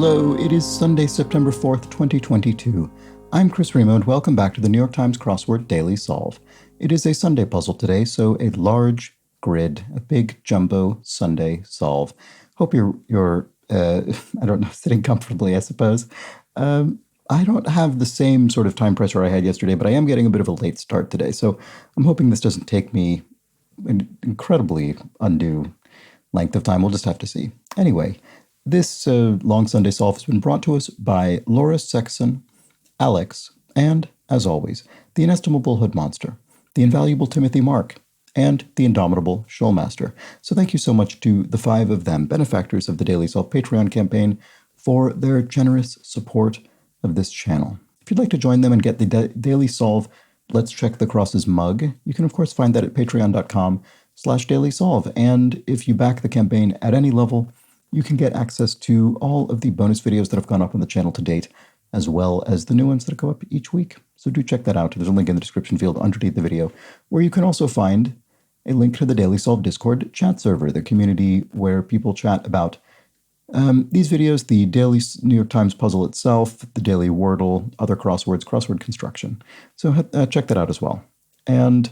Hello, it is Sunday, September 4th, 2022. I'm Chris Remo, and welcome back to the New York Times Crossword Daily Solve. It is a Sunday puzzle today, so a large grid, a big jumbo Sunday solve. Hope you're I don't know, sitting comfortably, I suppose. I don't have the same sort of time pressure I had yesterday, but I am getting a bit of a late start today, so I'm hoping this doesn't take me an incredibly undue length of time. We'll just have to see. Anyway, this long Sunday solve has been brought to us by Laura Sexton, Alex, and, as always, the inestimable Hood Monster, the invaluable Timothy Mark, and the indomitable Shoalmaster. So thank you so much to the 5 of them, benefactors of the Daily Solve Patreon campaign, for their generous support of this channel. If you'd like to join them and get the Daily Solve Let's Check the Crosses mug, you can of course find that at patreon.com/dailysolve. And if you back the campaign at any level, you can get access to all of the bonus videos that have gone up on the channel to date, as well as the new ones that go up each week. So do check that out. There's a link in the description field underneath the video, where you can also find a link to the Daily Solve Discord chat server, the community where people chat about these videos, the Daily New York Times puzzle itself, the Daily Wordle, other crosswords, crossword construction. So check that out as well. And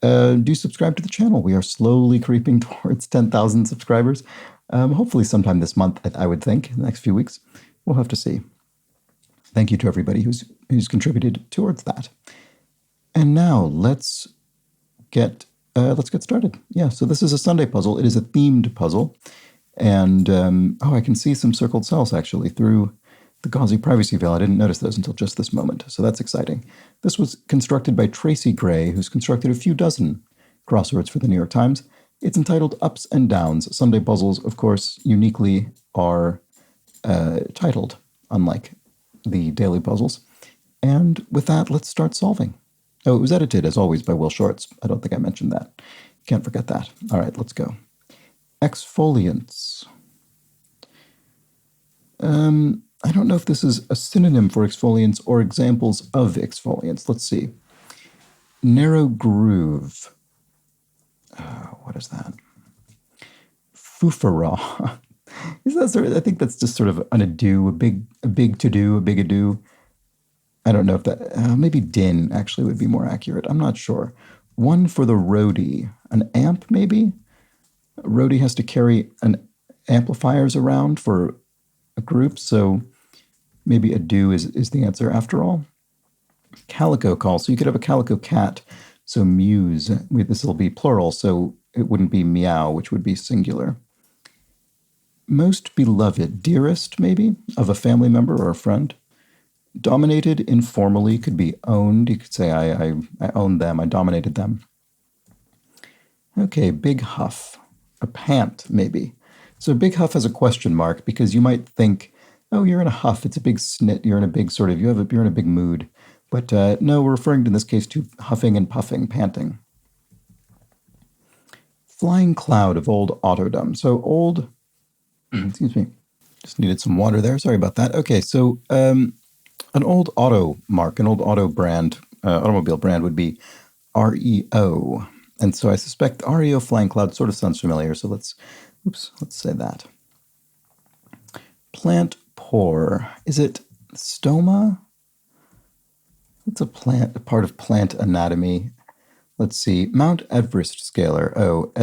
do subscribe to the channel. We are slowly creeping towards 10,000 subscribers. Hopefully sometime this month, I would think, in the next few weeks. We'll have to see. Thank you to everybody who's contributed towards that. And now let's get started. Yeah, so this is a Sunday puzzle. It is a themed puzzle. And, I can see some circled cells, actually, through the gauzy privacy veil. I didn't notice those until just this moment, so that's exciting. This was constructed by Tracy Gray, who's constructed a few dozen crosswords for the New York Times. It's entitled Ups and Downs. Sunday puzzles, of course, uniquely are titled, unlike the daily puzzles. And with that, let's start solving. Oh, it was edited, as always, by Will Shorts. I don't think I mentioned that. Can't forget that. All right, let's go. Exfoliants. I don't know if this is a synonym for exfoliants or examples of exfoliants. Let's see. Narrow groove. What is that? Foofara. Is that sort of, I think that's just sort of an ado, a big to-do, a big ado. I don't know if that, maybe din actually would be more accurate. I'm not sure. One for the roadie. An amp, maybe? A roadie has to carry amplifiers around for a group, so maybe ado is the answer after all. Calico call. So you could have a calico cat. So muse. This will be plural, so it wouldn't be meow, which would be singular. Most beloved. Dearest, maybe, of a family member or a friend. Dominated informally could be owned. You could say, I owned them, I dominated them. Okay, big huff. A pant, maybe. So big huff has a question mark because you might think, oh, you're in a huff. It's a big snit. You're in a big sort of, you're in a big mood. But no, we're referring in this case to huffing and puffing, panting. Flying cloud of old autodom. So old, excuse me, just needed some water there. Sorry about that. Okay, so an old auto mark, an old auto brand, automobile brand would be REO. And so I suspect REO flying cloud sort of sounds familiar. So let's say that. Plant pore. Is it stoma? It's a part of plant anatomy. Let's see. Mount Everest scalar. Oh,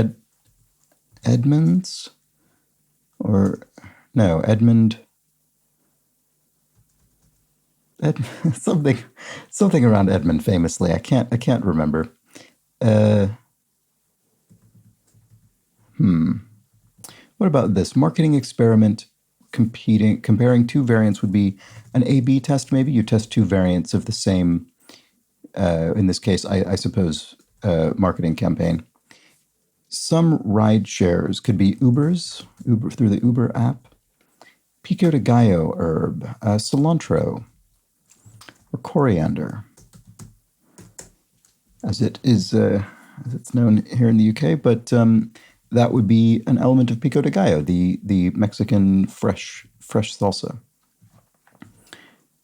Edmonds? Or, no, Edmund. Something around Edmund famously. I can't remember. What about this? Marketing experiment comparing two variants would be an A/B test, maybe? You test two variants of the same, in this case, I suppose, marketing campaign. Some ride shares could be Uber through the Uber app. Pico de Gallo herb, cilantro, or coriander, as it's known here in the UK, but that would be an element of pico de gallo, the Mexican fresh salsa.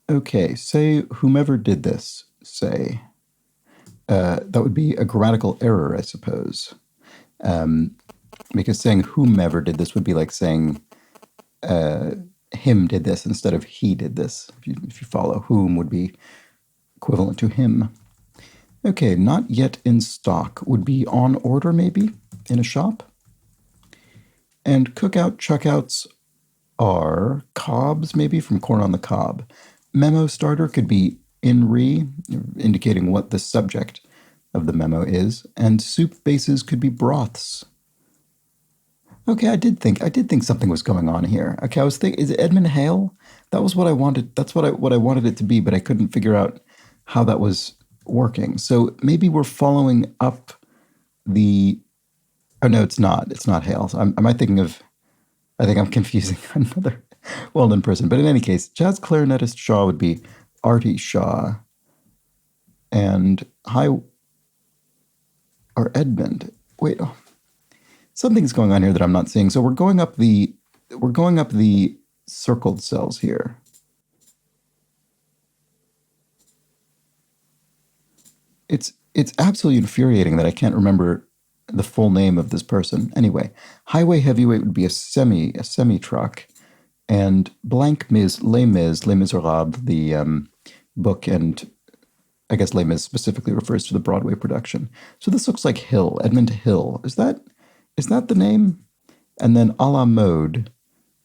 Okay, say whomever did this, say. That would be a grammatical error, I suppose. Because saying whomever did this would be like saying him did this instead of he did this. If you follow, whom would be equivalent to him. Okay, not yet in stock would be on order maybe in a shop. And cookout chuckouts are cobs maybe from corn on the cob. Memo starter could be in re, indicating what the subject of the memo is, and soup bases could be broths. Okay, I did think something was going on here. Okay, I was thinking, is it Edmund Hale? That was what I wanted. That's what I wanted it to be, but I couldn't figure out how that was working. So maybe we're following up the. Oh no, it's not. It's not Hale. So am I thinking of? I think I'm confusing another well-known person. But in any case, jazz clarinetist Shaw would be Artie Shaw, and high or Edmund. Wait, oh, something's going on here that I'm not seeing. So we're going up the circled cells here. It's absolutely infuriating that I can't remember the full name of this person. Anyway, highway heavyweight would be a semi truck, and blank Mis, Les Miserables, the book, and I guess Les Mis specifically refers to the Broadway production. So this looks like Hill, Edmund Hill. Is that the name? And then a la mode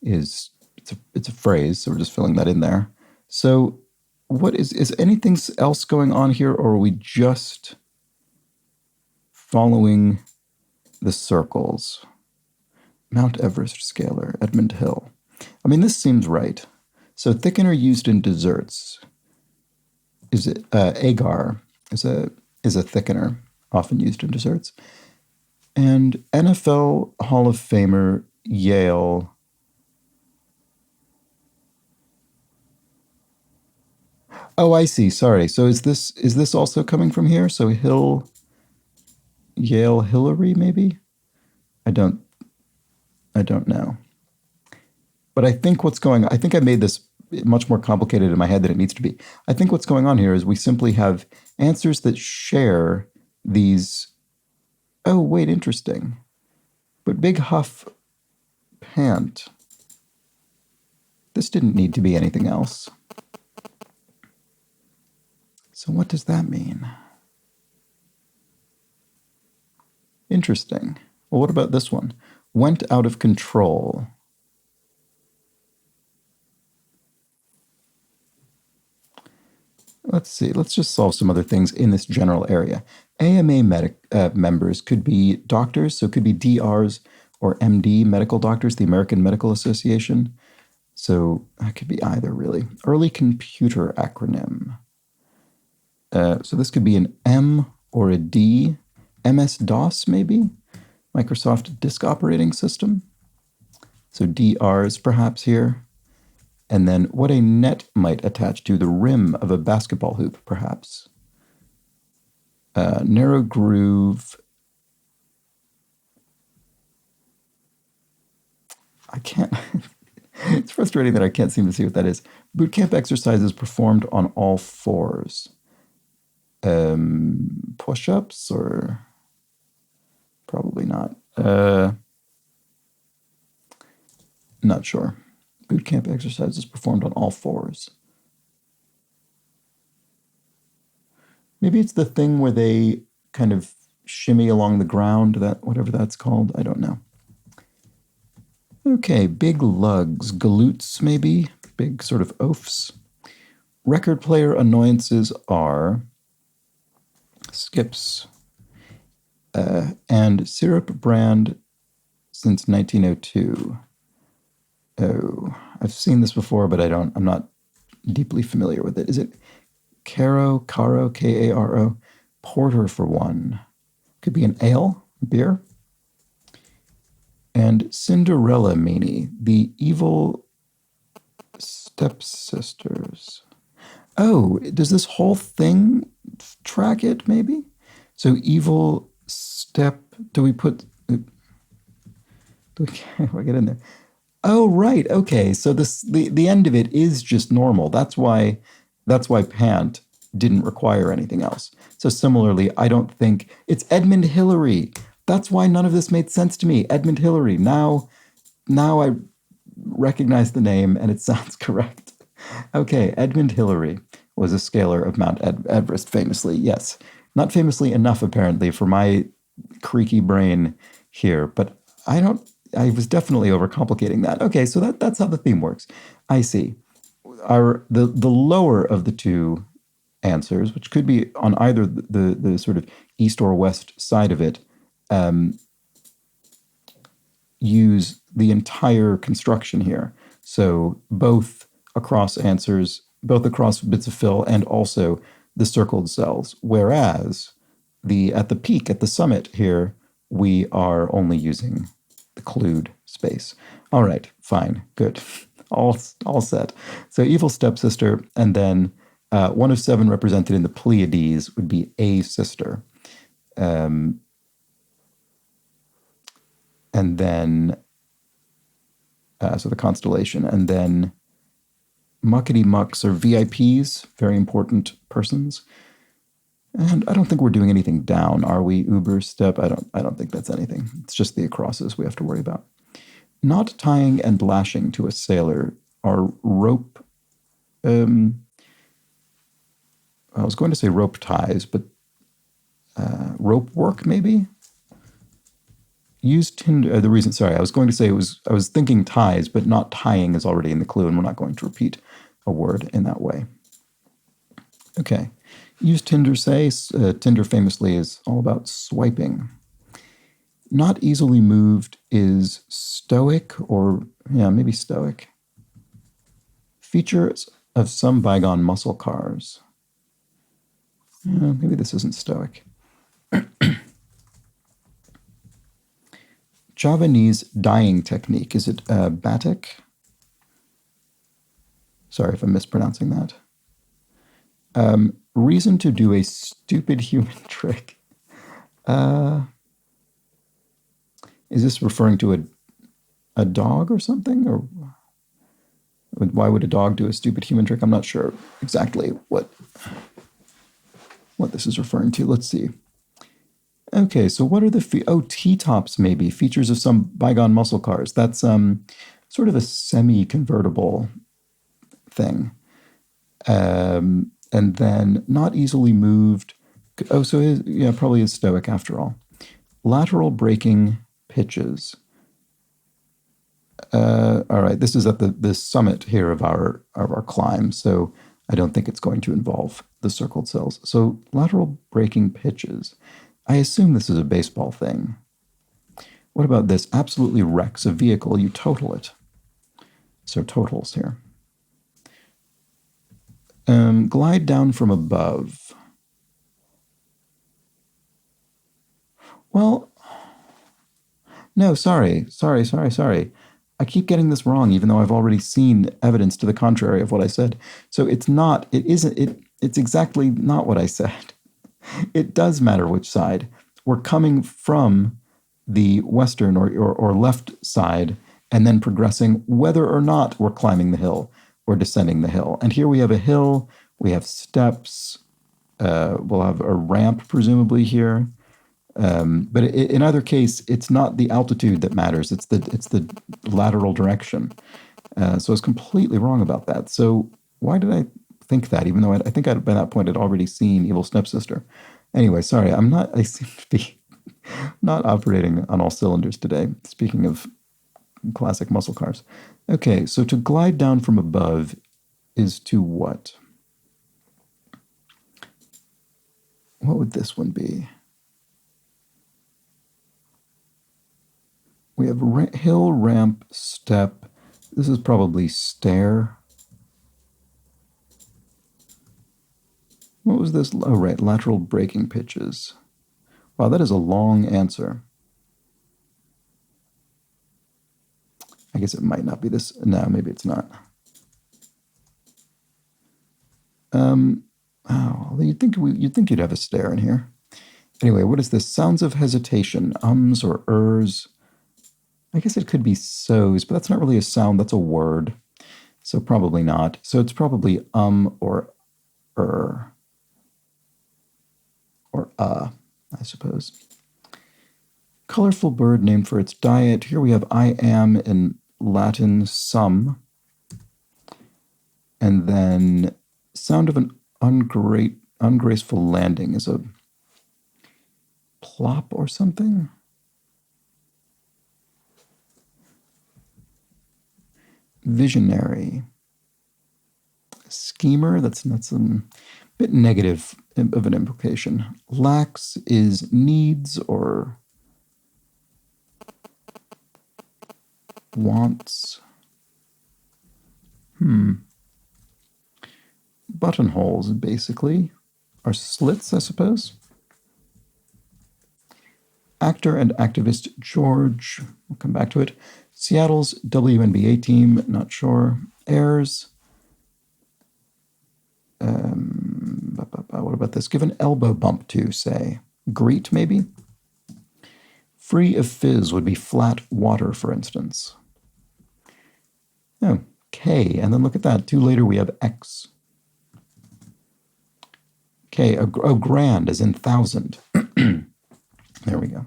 it's a phrase, so we're just filling that in there. So what is anything else going on here, or are we just following the circles? Mount Everest scaler, Edmund Hill. I mean, this seems right. So thickener used in desserts. Is it agar is a thickener often used in desserts. And NFL Hall of Famer Yale. Oh, I see. Sorry. So is this also coming from here? So Hill, Yale Hillary, maybe? I don't know. But I think I think I made this much more complicated in my head than it needs to be. I think what's going on here is we simply have answers that share these. Oh, wait, interesting. But big huff pant. This didn't need to be anything else. So what does that mean? Interesting. Well, what about this one? Went out of control. Let's see. Let's just solve some other things in this general area. AMA members could be doctors, so it could be DRs or MD, medical doctors, the American Medical Association. So that could be either, really. Early computer acronym. So this could be an M or a D. MS-DOS, maybe? Microsoft Disk Operating System. So DRs perhaps here. And then what a net might attach to the rim of a basketball hoop, perhaps. Narrow groove. I can't. It's frustrating that I can't seem to see what that is. Boot camp exercises performed on all fours. Push-ups or probably not. Not sure. Boot camp exercises performed on all fours. Maybe it's the thing where they kind of shimmy along the ground, that whatever that's called. I don't know. Okay, big lugs, galoots maybe, big sort of oafs. Record player annoyances are skips and syrup brand since 1902. Oh, I've seen this before, but I'm not deeply familiar with it. Is it Caro, K-A-R-O? Porter for one. Could be an ale, beer. And Cinderella meanie, the evil stepsisters. Oh, does this whole thing track it, maybe? So evil step, do we get in there? Oh, right. Okay. So the end of it is just normal. That's why Pant didn't require anything else. So similarly, I don't think it's Edmund Hillary. That's why none of this made sense to me. Edmund Hillary. Now I recognize the name, and it sounds correct. Okay, Edmund Hillary was a scaler of Mount Everest, famously. Yes, not famously enough, apparently, for my creaky brain here, but I was definitely overcomplicating that. Okay, so that's how the theme works. I see. The lower of the two answers, which could be on either the sort of east or west side of it, use the entire construction here. So both across answers, both across bits of fill and also the circled cells. Whereas at the peak, at the summit here, we are only using the clued space. All right, fine, good. All set. So evil stepsister, and then one of seven represented in the Pleiades would be a sister. And then, so the constellation, and then muckety mucks are VIPs, very important persons. And I don't think we're doing anything down, are we? Uber, step, I don't think that's anything. It's just the acrosses we have to worry about. Not tying and lashing to a sailor are rope. I was going to say rope ties, but rope work maybe. Use tinder. The reason, sorry, I was going to say I was thinking ties, but not tying is already in the clue, and we're not going to repeat a word in that way. Okay. Use Tinder, say. Tinder famously is all about swiping. Not easily moved is stoic, or yeah, maybe stoic. Features of some bygone muscle cars. Maybe this isn't stoic. Javanese dyeing technique. Is it batik? Sorry if I'm mispronouncing that. Reason to do a stupid human trick. Is this referring to a dog or something? Or why would a dog do a stupid human trick? I'm not sure exactly what this is referring to. Let's see. Okay, so what are the T-tops maybe, features of some bygone muscle cars. That's sort of a semi-convertible thing. And then not easily moved. Oh, so yeah, probably is stoic after all. Lateral braking pitches. All right, this is at the summit here of our climb, so I don't think it's going to involve the circled cells. So lateral braking pitches. I assume this is a baseball thing. What about this? Absolutely wrecks a vehicle. You total it. So totals here. Glide down from above. Well, no, sorry. I keep getting this wrong, even though I've already seen evidence to the contrary of what I said. So it's exactly not what I said. It does matter which side. We're coming from the western or left side and then progressing whether or not we're climbing the hill or descending the hill. And here we have a hill, we have steps, we'll have a ramp presumably here. But in either case, it's not the altitude that matters, it's the lateral direction. So I was completely wrong about that. So why did I think that, even though I think by that point I'd already seen Evil Stepsister? Anyway, sorry, I seem to be not operating on all cylinders today, speaking of classic muscle cars. Okay, so to glide down from above is to what? What would this one be? We have hill, ramp, step. This is probably stair. What was this? Oh, right, lateral braking pitches. Wow, that is a long answer. I guess it might not be this. No, maybe it's not. Oh, you'd think you'd have a stair in here. Anyway, what is this? Sounds of hesitation, ums or ers. I guess it could be so's, but that's not really a sound, that's a word. So probably not. So it's probably or I suppose. Colorful bird named for its diet. Here we have I am in Latin some, and then sound of an ungraceful landing is a plop or something. Visionary. Schemer, that's a bit negative of an implication. Lacks is needs or wants. Buttonholes, basically, are slits, I suppose. Actor and activist George, we'll come back to it. Seattle's WNBA team, not sure. Heirs. What about this? Give an elbow bump to, say. Greet, maybe? Free of fizz would be flat water, for instance. Oh, K, and then look at that. 2 later we have X. K, grand, as in thousand. There we go.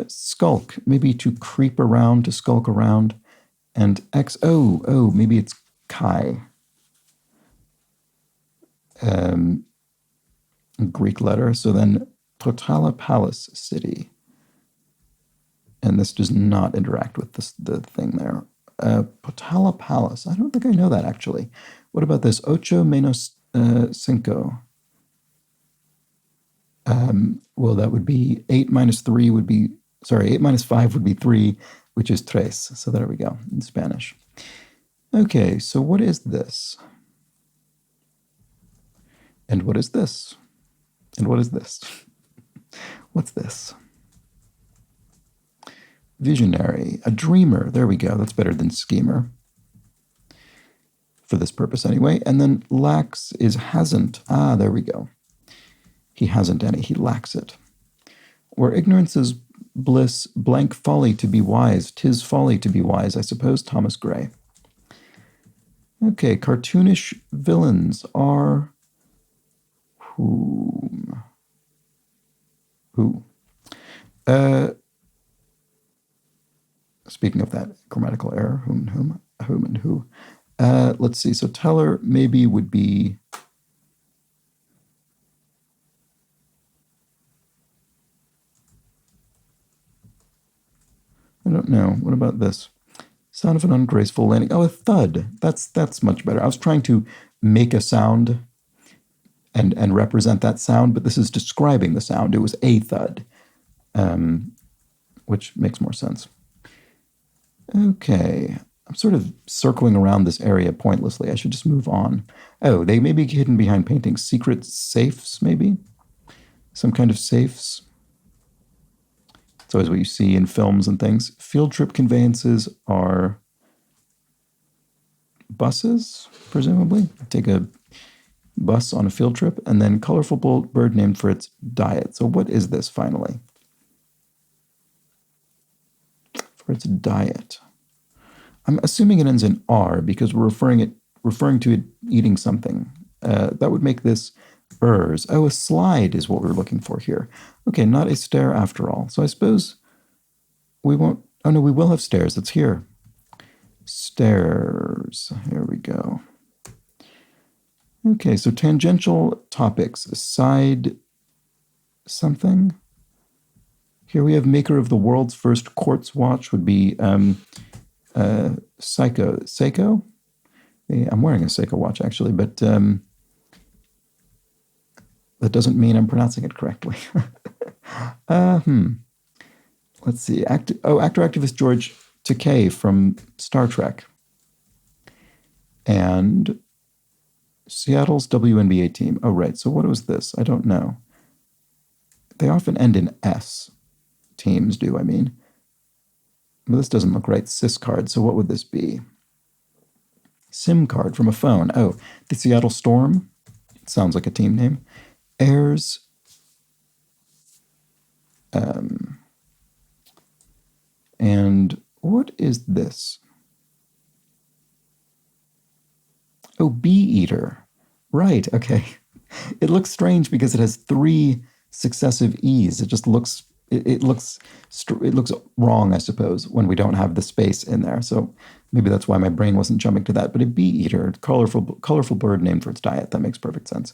Skulk, maybe to creep around, to skulk around. And X, maybe it's Chi. Greek letter. So then Potala Palace City. And this does not interact with the thing there. Potala Palace. I don't think I know that, actually. What about this? Ocho menos cinco. Well, that would be 8 minus 3 would be, 8 minus 5 would be 3, which is tres. So there we go, in Spanish. Okay, so what is this? And what is this? And what is this? What's this? Visionary, a dreamer. There we go, that's better than schemer. For this purpose anyway. And then lacks is hasn't. Ah, there we go. He hasn't any, he lacks it. Where ignorance is bliss, blank folly to be wise, 'tis folly to be wise, I suppose, Thomas Gray. Okay, cartoonish villains are whom? Who? Speaking of that grammatical error, whom, and who. Let's see, so teller maybe would be I don't know. What about this? Sound of an ungraceful landing. Oh, a thud. That's much better. I was trying to make a sound and represent that sound, but this is describing the sound. It was a thud, which makes more sense. Okay. I'm sort of circling around this area pointlessly. I should just move on. Oh, they may be hidden behind paintings. Secret safes, maybe? Some kind of safes. It's always what you see in films and things. Field trip conveyances are buses, presumably. Take a bus on a field trip, and then colorful bird named for its diet. So what is this, finally? For its diet. I'm assuming it ends in R because we're referring to it eating something. That would make this ers. Oh, a slide is what we're looking for here. Okay, not a stair after all. So I suppose we won't... Oh, no, we will have stairs. It's here. Stairs. Here we go. Okay, so tangential topics. Side something. Here we have maker of the world's first quartz watch would be Seiko. I'm wearing a Seiko watch, actually, but that doesn't mean I'm pronouncing it correctly. Let's see. Actor-activist George Takei from Star Trek. And Seattle's WNBA team. Oh, right. So what was this? I don't know. They often end in S. Teams do, I mean. But this doesn't look right. SIS card. So what would this be? SIM card from a phone. Oh, the Seattle Storm. It sounds like a team name. Heirs. And what is this? Oh, bee eater. Right, okay. It looks strange because it has 3 successive E's. It just looks it looks wrong, I suppose, when we don't have the space in there. So maybe that's why my brain wasn't jumping to that. But a bee eater, colorful bird named for its diet. That makes perfect sense.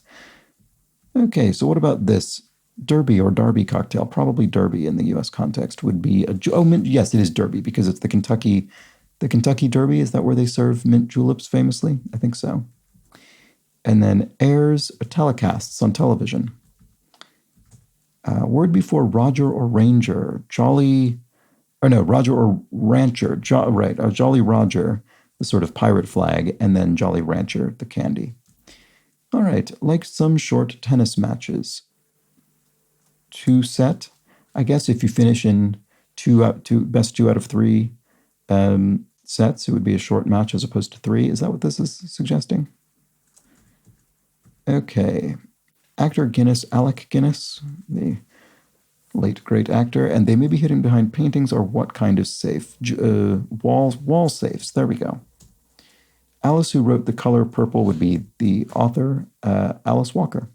Okay, so what about this? Derby or Derby cocktail, probably Derby in the U.S. context, would be yes, it is Derby because it's the Kentucky Derby. Is that where they serve mint juleps famously? I think so. And then airs telecasts on television. Word before Roger or Ranger, Roger or Rancher, Jolly Roger, the sort of pirate flag, and then Jolly Rancher, the candy. All right, like some short tennis matches. 2 set. I guess if you finish in best 2 out of 3 sets, it would be a short match as opposed to 3. Is that what this is suggesting? Okay. Actor Guinness, Alec Guinness, the late great actor, and they may be hidden behind paintings or what kind of safe? Wall safes. There we go. Alice, who wrote The Color Purple, would be the author, Alice Walker.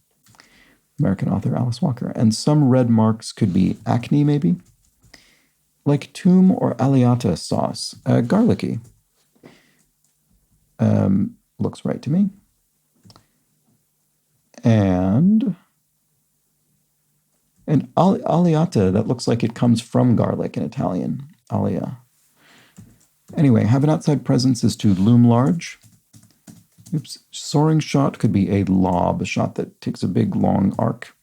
American author Alice Walker. And some red marks could be acne, maybe. Like toom or aliata sauce. Garlicky. Looks right to me. And aliata, that looks like it comes from garlic in Italian. Alia. Anyway, have an outside presence is to loom large. Oops. Soaring shot could be a lob, a shot that takes a big, long arc.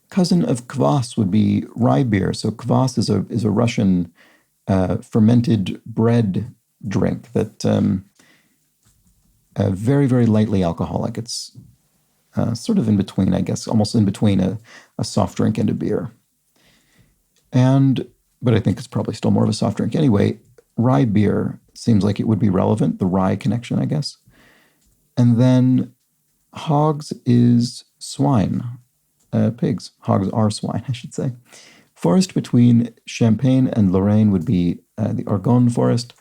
Cousin of kvass would be rye beer. So kvass is a Russian fermented bread drink that very, very lightly alcoholic. It's sort of in between, I guess, almost in between a soft drink and a beer. But I think it's probably still more of a soft drink. Anyway, rye beer seems like it would be relevant, the rye connection, I guess. And then hogs is swine, pigs. Hogs are swine, I should say. Forest between Champagne and Lorraine would be the Argonne forest.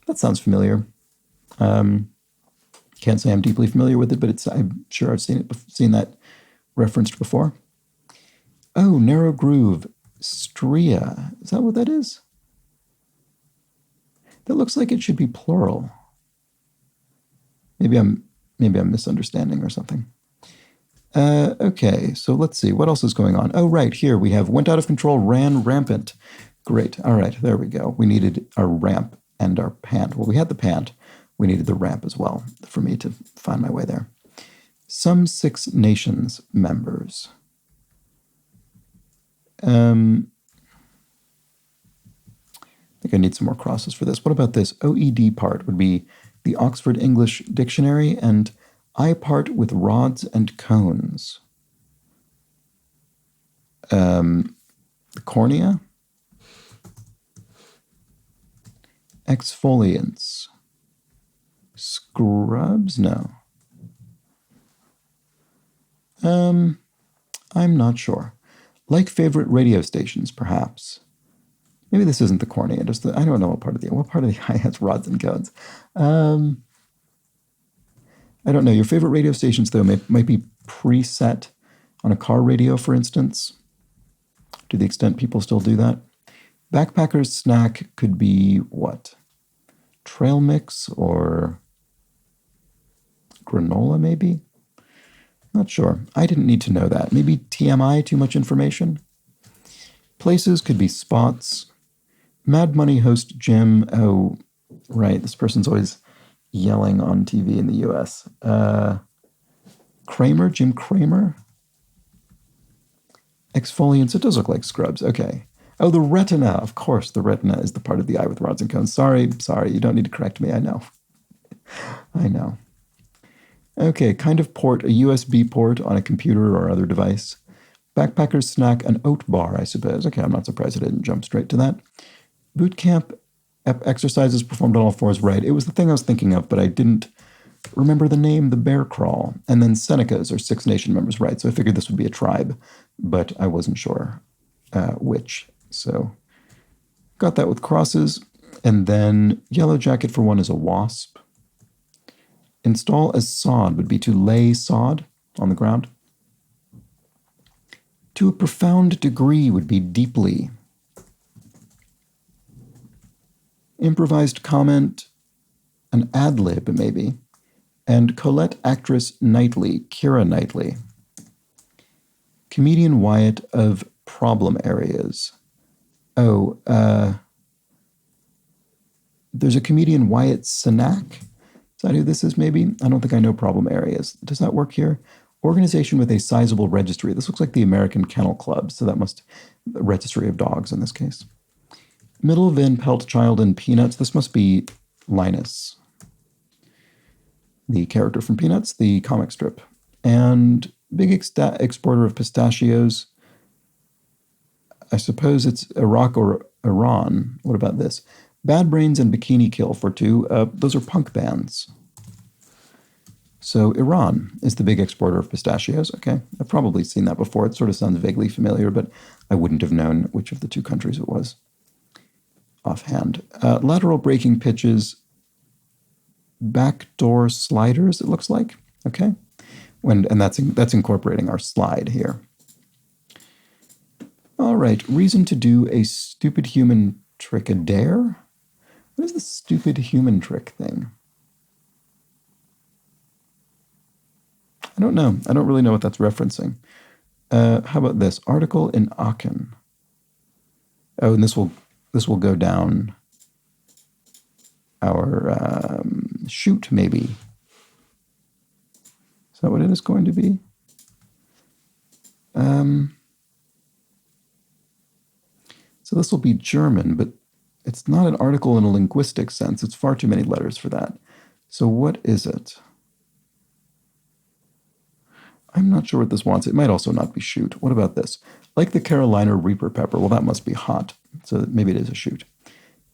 That sounds familiar. Can't say I'm deeply familiar with it, but I'm sure I've seen that referenced before. Oh, narrow groove, stria. Is that what that is? That looks like it should be plural. Maybe I'm misunderstanding or something. Okay, so let's see. What else is going on? Oh, right, here we have went out of control, ran rampant. Great. All right, there we go. We needed our ramp and our pant. Well, we had the pant. We needed the ramp as well for me to find my way there. Some Six Nations members. I think I need some more crosses for this. What about this? OED part would be the Oxford English Dictionary, and I part with rods and cones. The cornea. Exfoliants. Scrubs? No. I'm not sure. Like favorite radio stations, perhaps. Maybe this isn't the cornea. I don't know what part of the eye has rods and cones. I don't know. Your favorite radio stations, though, might be preset on a car radio, for instance, to the extent people still do that. Backpacker's snack could be what? Trail mix or granola, maybe? Not sure. I didn't need to know that. Maybe TMI, too much information? Places could be spots. Mad Money host Jim. Oh, right. This person's always yelling on TV in the U.S. Kramer, Jim Kramer. Exfoliants. It does look like scrubs. Okay. Oh, the retina. Of course, the retina is the part of the eye with rods and cones. Sorry. You don't need to correct me. I know. I know. Okay, kind of port, a USB port on a computer or other device. Backpacker's snack, an oat bar, I suppose. Okay, I'm not surprised I didn't jump straight to that. Boot camp exercises performed on all fours, right. It was the thing I was thinking of, but I didn't remember the name, the bear crawl. And then Senecas are Six Nation members, right. So I figured this would be a tribe, but I wasn't sure which. So got that with crosses. And then yellow jacket for one is a wasp. Install as sod would be to lay sod on the ground. To a profound degree would be deeply. Improvised comment, an ad-lib maybe. And Colette actress Knightley, Keira Knightley. Comedian Wyatt of problem areas. Oh, there's a comedian Wyatt Cenac. Is that who this is maybe? I don't think I know problem areas. Does that work here? Organization with a sizable registry. This looks like the American Kennel Club, so that must be a registry of dogs in this case. Middle Van Pelt Child and Peanuts. This must be Linus, the character from Peanuts, the comic strip. And big exporter of pistachios. I suppose it's Iraq or Iran. What about this? Bad Brains and Bikini Kill for two. Those are punk bands. So Iran is the big exporter of pistachios. Okay, I've probably seen that before. It sort of sounds vaguely familiar, but I wouldn't have known which of the two countries it was offhand. Lateral breaking pitches, backdoor sliders, it looks like. Okay, and that's incorporating our slide here. All right, reason to do a stupid human trick, a dare? What is the stupid human trick thing? I don't know. I don't really know what that's referencing. How about this? Article in Aachen. Oh, and this will go down our shoot, maybe. Is that what it is going to be? So this will be German, but it's not an article in a linguistic sense. It's far too many letters for that. So what is it? I'm not sure what this wants. It might also not be shoot. What about this? Like the Carolina Reaper pepper. Well, that must be hot. So maybe it is a shoot.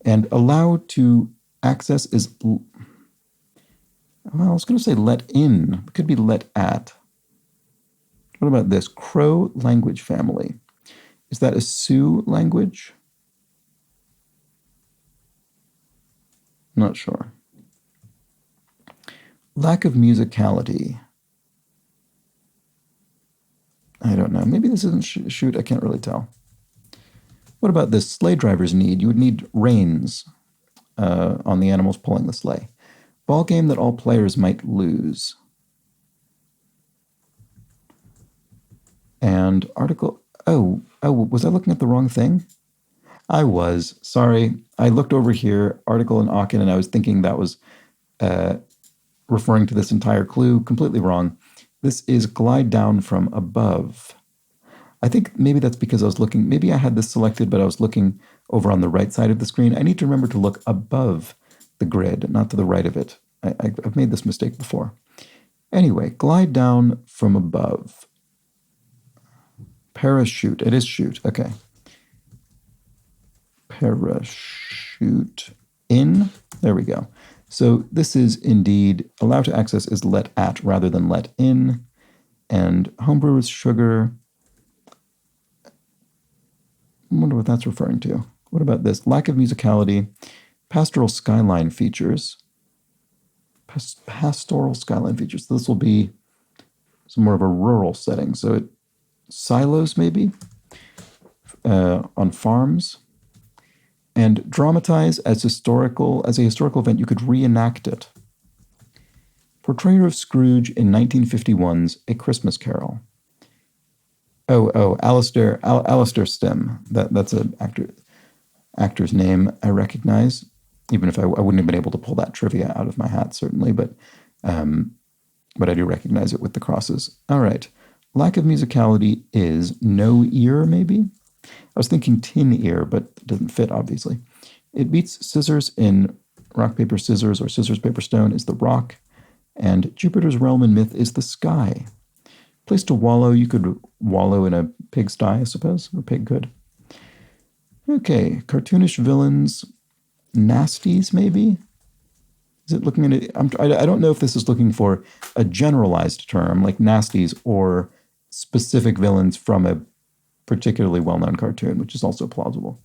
And allow to access is, well, I was going to say let in. It could be let at. What about this? Crow language family. Is that a Sioux language? Not sure. Lack of musicality. I don't know. Maybe this isn't shoot. I can't really tell. What about this? Sleigh drivers need. You would need reins on the animals pulling the sleigh. Ball game that all players might lose. And article. Oh, was I looking at the wrong thing? I was. Sorry. I looked over here, article in Aachen, and I was thinking that was referring to this entire clue. Completely wrong. This is glide down from above. I think maybe that's because I was looking, maybe I had this selected, but I was looking over on the right side of the screen. I need to remember to look above the grid, not to the right of it. I've made this mistake before. Anyway, glide down from above. Parachute. It is shoot. Okay. Parachute in. There we go. So this is indeed, allow to access is let at rather than let in. And homebrewers sugar. I wonder what that's referring to. What about this? Lack of musicality. Pastoral skyline features. Pastoral skyline features. So this will be some more of a rural setting. So silos maybe on farms. And dramatize as a historical event, you could reenact it. Portrayal of Scrooge in 1951's A Christmas Carol. Alistair Stim. That's an actor's name I recognize, even if I wouldn't have been able to pull that trivia out of my hat, certainly, but I do recognize it with the crosses. All right. Lack of musicality is no ear, maybe? I was thinking tin ear, but it doesn't fit, obviously. It beats scissors in rock, paper, scissors, or scissors, paper, stone is the rock. And Jupiter's realm and myth is the sky. Place to wallow, you could wallow in a pigsty, I suppose, or pig could. Okay, cartoonish villains, nasties, maybe? Is it looking at it? I don't know if this is looking for a generalized term, like nasties, or specific villains from a particularly well-known cartoon, which is also plausible.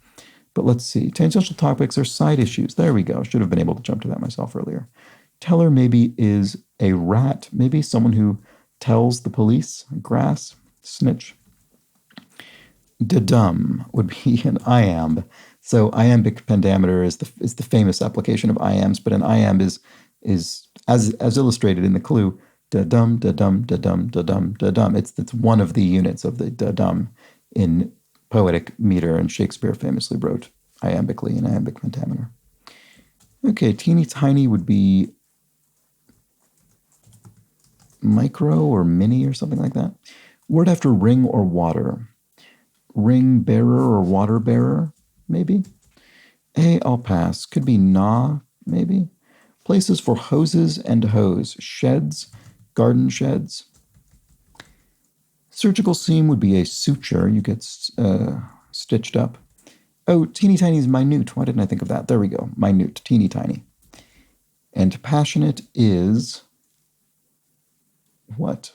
But let's see. Tangential topics are side issues. There we go. Should have been able to jump to that myself earlier. Teller maybe is a rat. Maybe someone who tells the police. Grass. Snitch. Dadum would be an iamb. So iambic pentameter is the famous application of iambs, but an iamb is as illustrated in the clue, da-dum, da-dum, da-dum, da-dum, da-dum. It's one of the units of the da-dum in poetic meter, and Shakespeare famously wrote iambically in iambic pentameter. Okay, teeny tiny would be micro or mini or something like that. Word after ring or water. Ring bearer or water bearer, maybe. I'll pass. Could be na, maybe. Places for hoses and hose. Sheds, garden sheds. Surgical seam would be a suture. You get stitched up. Oh, teeny tiny is minute. Why didn't I think of that? There we go. Minute, teeny tiny. And passionate is what?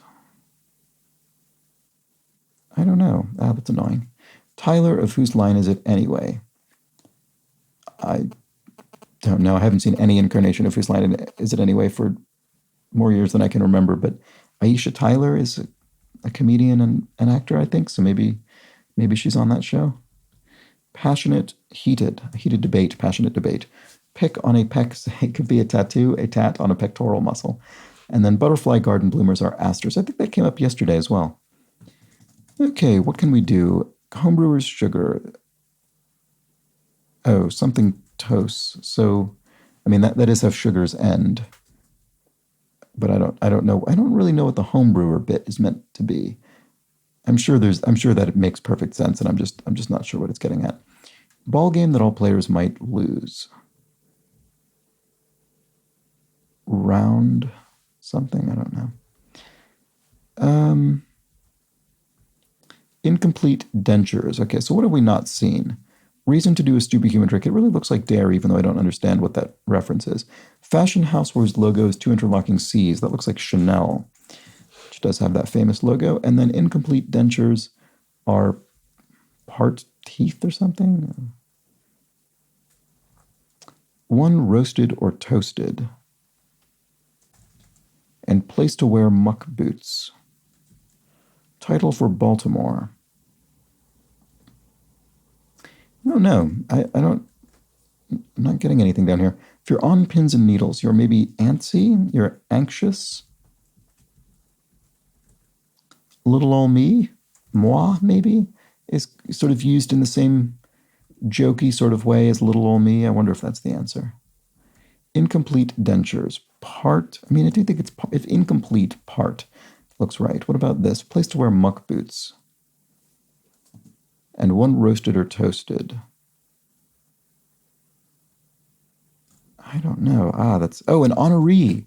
I don't know. Ah, that's annoying. Tyler, of whose line is it anyway? I don't know. I haven't seen any incarnation of whose line is it anyway for more years than I can remember. But Aisha Tyler is a comedian and an actor, I think. So maybe she's on that show. Passionate, heated debate, passionate debate. Pick on a peck, it could be a tattoo, a tat on a pectoral muscle. And then butterfly garden bloomers are asters. I think that came up yesterday as well. Okay, what can we do? Homebrewer's sugar. Oh, something toast. So, I mean, that is how sugars end. But I don't know. I don't really know what the homebrewer bit is meant to be. I'm sure that it makes perfect sense, and I'm just not sure what it's getting at. Ball game that all players might lose. Round something, I don't know. Incomplete dentures. Okay, so what have we not seen? Reason to do a stupid human trick. It really looks like dare, even though I don't understand what that reference is. Fashion Housewares logo is two interlocking C's. That looks like Chanel, which does have that famous logo. And then incomplete dentures are part teeth or something. One roasted or toasted. And place to wear muck boots. Title for Baltimore. No, I'm not getting anything down here. If you're on pins and needles, you're maybe antsy, you're anxious. Little ol' me, moi, maybe, is sort of used in the same jokey sort of way as little ol' me. I wonder if that's the answer. Incomplete dentures. Part, I mean, I do think it's, if incomplete, part looks right. What about this? Place to wear muck boots. And one roasted or toasted. I don't know. That's, oh, an honoree.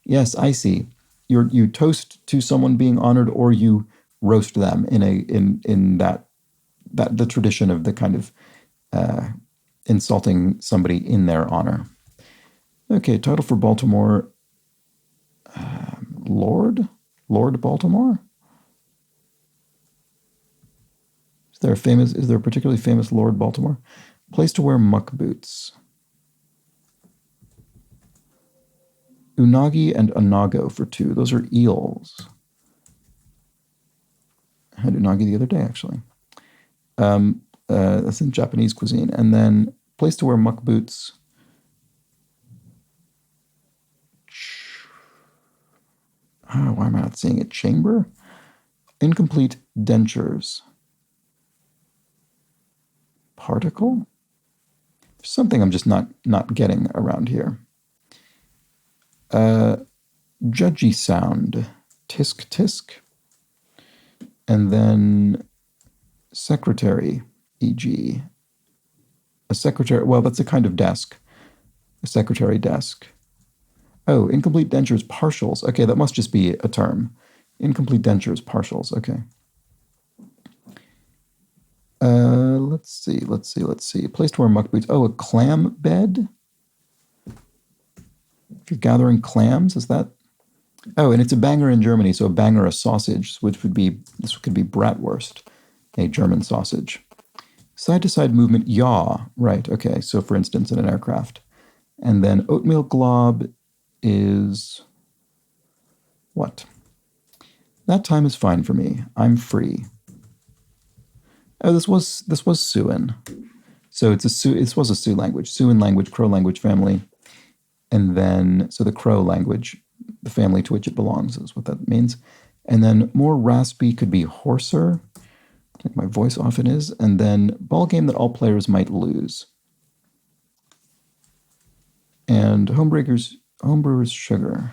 Yes, I see. You toast to someone being honored, or you roast them in that the tradition of the kind of insulting somebody in their honor. Okay, title for Baltimore. Lord Baltimore. Is there a particularly famous Lord Baltimore? Place to wear muck boots. Unagi and anago for 2. Those are eels. I had unagi the other day, actually. That's in Japanese cuisine. And then place to wear muck boots. Why am I not seeing it? Chamber? Incomplete dentures. Particle? There's something I'm just not getting around here. Judgy sound. Tisk tisk. And then secretary, e.g. a secretary, well, that's a kind of desk. A secretary desk. Oh, incomplete dentures, partials. Okay, that must just be a term. Incomplete dentures, partials. Okay. Let's see. Place to wear muck boots. Oh, a clam bed? If you're gathering clams, is that? Oh, and it's a banger in Germany, so a banger, a sausage, which could be bratwurst, a German sausage. Side-to-side movement, yaw. Right, okay, so for instance, in an aircraft. And then oatmeal glob is what? That time is fine for me. I'm free. Oh, this was Siouan. So this was a Sioux language, Siouan language, Crow language family, and then so the Crow language, the family to which it belongs, is what that means. And then more raspy could be hoarser, like my voice often is, and then ball game that all players might lose. And homebrewers sugar.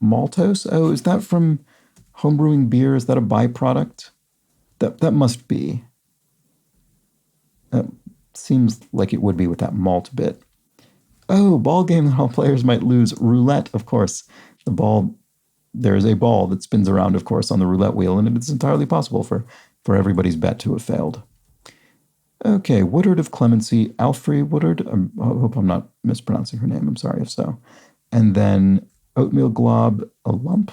Maltose? Oh, is that from homebrewing beer? Is that a byproduct? That must be. That seems like it would be with that malt bit. Oh, ball game that all players might lose. Roulette, of course. There is a ball that spins around, of course, on the roulette wheel, and it's entirely possible for everybody's bet to have failed. Okay, Woodard of Clemency, Alfrey Woodard. I hope I'm not mispronouncing her name. I'm sorry if so. And then Oatmeal Glob, a lump.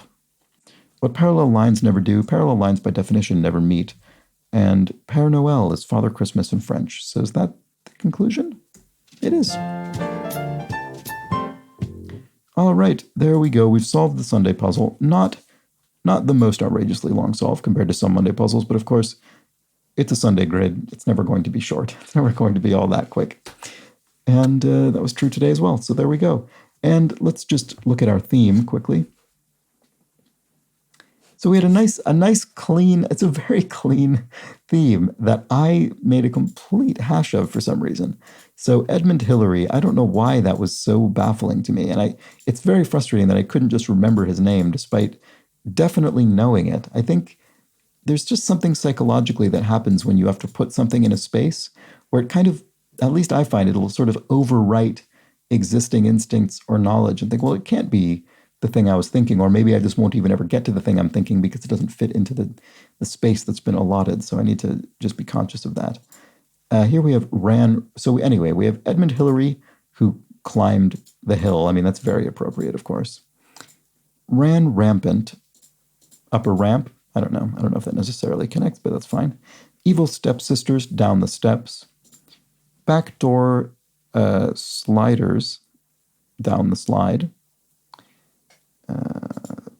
What parallel lines never do. Parallel lines, by definition, never meet. And Père Noël is Father Christmas in French. So is that the conclusion? It is. All right, there we go. We've solved the Sunday puzzle. Not the most outrageously long solve compared to some Monday puzzles, but of course, it's a Sunday grid. It's never going to be short. It's never going to be all that quick. And that was true today as well. So there we go. And let's just look at our theme quickly. So we had a nice clean, it's a very clean theme that I made a complete hash of for some reason. So Edmund Hillary, I don't know why that was so baffling to me. And it's very frustrating that I couldn't just remember his name despite definitely knowing it. I think there's just something psychologically that happens when you have to put something in a space where it kind of, at least I find it'll sort of overwrite existing instincts or knowledge and think, well, it can't be the thing I was thinking, or maybe I just won't even ever get to the thing I'm thinking because it doesn't fit into the space that's been allotted. So I need to just be conscious of that. Here we have we have Edmund Hillary, who climbed the hill. I mean, that's very appropriate, of course. Ran rampant, up a ramp. I don't know if that necessarily connects, but that's fine. Evil stepsisters down the steps. Backdoor sliders down the slide.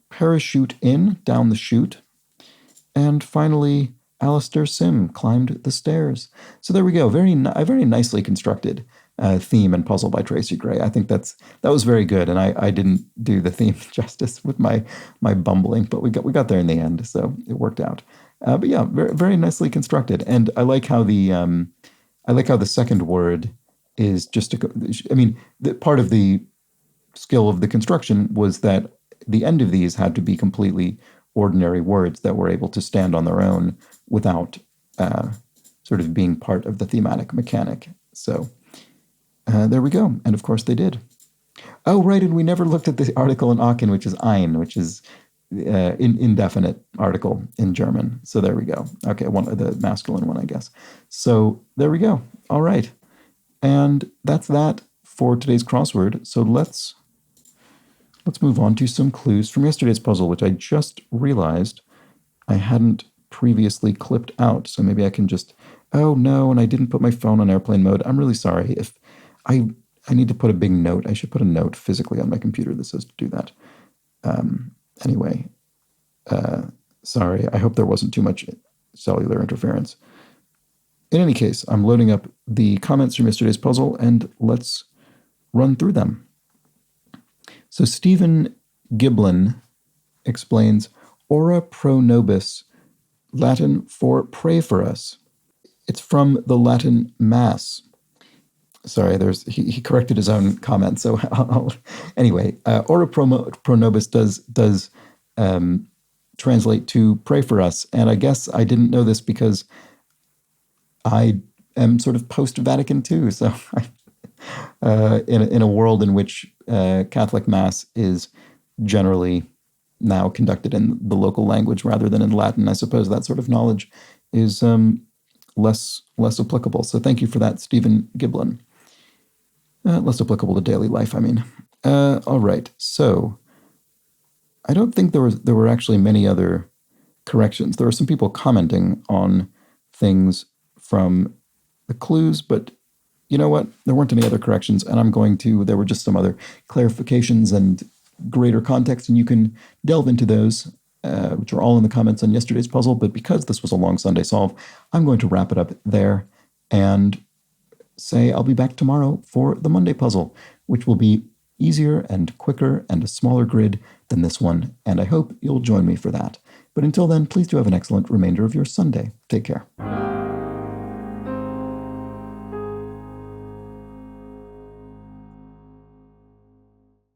Parachute in, down the chute. And finally, Alistair Sim climbed the stairs. So there we go. A very nicely constructed theme and puzzle by Tracy Gray. I think that was very good, and I didn't do the theme justice with my bumbling, but we got there in the end, so it worked out. But yeah, very, very nicely constructed, and I like how the second word is just part of the skill of the construction was that the end of these had to be completely ordinary words that were able to stand on their own without sort of being part of the thematic mechanic. So there we go. And of course they did. Oh, right. And we never looked at the article in Aachen, which is ein, which is indefinite article in German. So there we go. Okay, the masculine one, I guess. So there we go. All right. And that's that for today's crossword. So let's move on to some clues from yesterday's puzzle, which I just realized I hadn't previously clipped out. So maybe I can just, oh no, and I didn't put my phone on airplane mode. I'm really sorry. If I need to put a big note. I should put a note physically on my computer that says to do that. Sorry. I hope there wasn't too much cellular interference. In any case, I'm loading up the comments from yesterday's puzzle, and let's run through them. So Stephen Giblin explains, ora pro nobis, Latin for pray for us. It's from the Latin mass. Sorry, he corrected his own comment. So anyway, ora pro nobis does translate to pray for us. And I guess I didn't know this because I am sort of post-Vatican II. So in a world in which Catholic Mass is generally now conducted in the local language rather than in Latin, I suppose that sort of knowledge is less applicable. So thank you for that, Stephen Giblin. Less applicable to daily life, I mean. All right, so I don't think there were actually many other corrections. There were some people commenting on things from the clues, but you know what? There weren't any other corrections, and there were just some other clarifications and greater context, and you can delve into those which are all in the comments on yesterday's puzzle. But because this was a long Sunday solve, I'm going to wrap it up there and say I'll be back tomorrow for the Monday puzzle, which will be easier and quicker and a smaller grid than this one, and I hope you'll join me for that. But until then, please do have an excellent remainder of your Sunday. Take care.